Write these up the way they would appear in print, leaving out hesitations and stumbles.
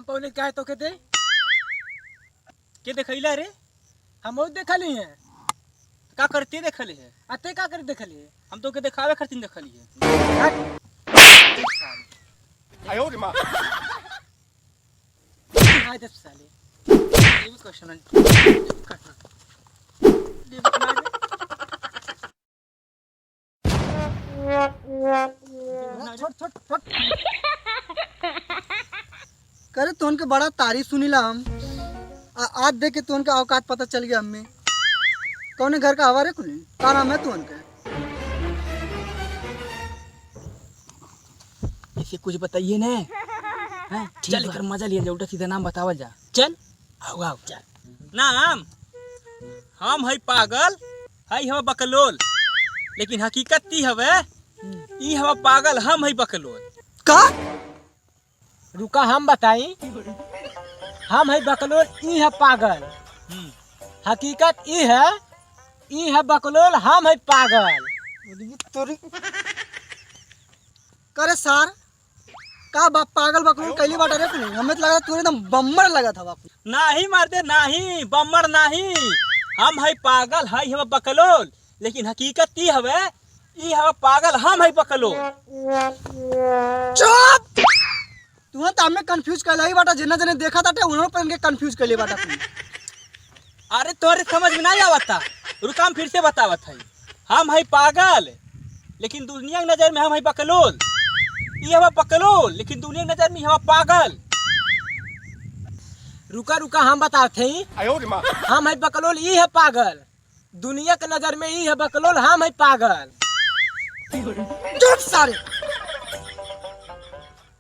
पौने क्या है तो के दे के देखैला रे? हम और देखली है। का करते देखले है? अते का कर देखली है? हम तो के दिखावे खातिर देखली है। आयो रे मां। हाय दस साले ये भी क्वेश्चन है। ये बता दे। छोट छोट छोट करे तो उनके बड़ा तारीफ सुनीला हम आज देख के तो उनका औकात पता चल गया हमें। कौन घर का हवा रे कुल का नाम है तो उनका? इसे कुछ बताइए ना। हैं चल कर मजा लिया जा, उल्टा सीधा नाम बतावल जा। चल आओ आओ चल। नाम हम है पागल है हम बकलोल, लेकिन हकीकत ई हवे ई हवा पागल हम है बकलोल। का रुका हम बताई। हम है बकलोल, ई है पागल। हकीकत ई है बकलोल, हम है पागल। करे सार का बाप पागल बकलोल कैली बाटा रे कुल? हमें तो लगा तू एकदम बम्बर लगा था बाप। नाही मारते नाही बम्मर नाही, हम है पागल है हम बकलोल, लेकिन हकीकत ई हवे ई हवा पागल हम है बकलोल। चुप! तू तो हमें कंफ्यूज कर लाई बाटा, जिन्ना जने देखा था उन्होंने पर इनके कंफ्यूज कर ले बाटा कुल। अरे तोरे समझ में नहीं आवता, रुका हम फिर से बतावत है। हम है पागल लेकिन दुनिया की नजर में हम है बकलोल। ये हवा बकलोल लेकिन दुनिया की नजर में हवा पागल। रुका रुका हम बताते हैं। आयो रे मां। हम है बकलोल, ई है पागल। दुनिया के नजर में ई है बकलोल, हम है पागल। चुप सारे!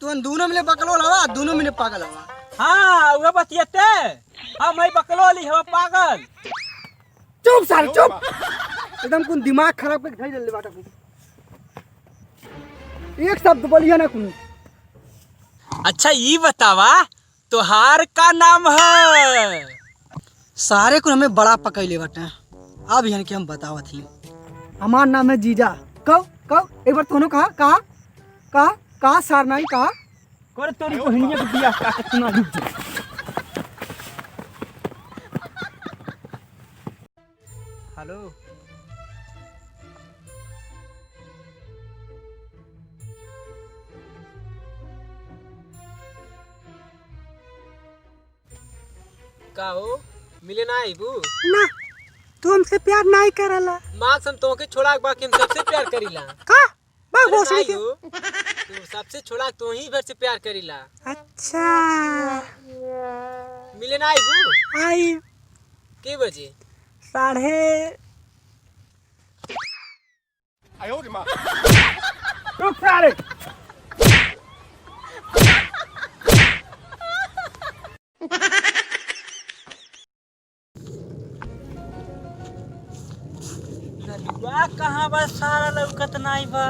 तू दोनों मिले बकलोल हवा, दोनों मिले पागल हवा। हाँ वह बतियते हम है बकलोल ई हवा पागल। चुप सारे चुप! एकदम कुन दिमाग खराब करके धई ले बाटा कुल। एक शब्द बोलिए ना कुन। अच्छा ये बतावा तोहार का नाम है? सारे को हमें बड़ा पकैले बाटे। अब यानी कि हम बतावत ही। हमार नाम है जीजा। कहो कहो एक बार तोनो कहा सार नहीं कहा। कर तोरी बहनिया के बियाह का सुना रुक जा। हेलो का हो मिले ना आईबू? ना तू हमसे प्यार नहीं करला। मार्क्स हम तोके छोड़ा के बाकी हम सबसे प्यार करीला। का बा अरे घोषणा नहीं के। हो, तू सबसे छोड़ा तो ही भर से प्यार करीला। अच्छा मिले ना आईबू? आई के बजे? 12:30। आयो रे मां। रुक सारे। ललुआ कहाँ बा? सारा लौकत नहीं बा।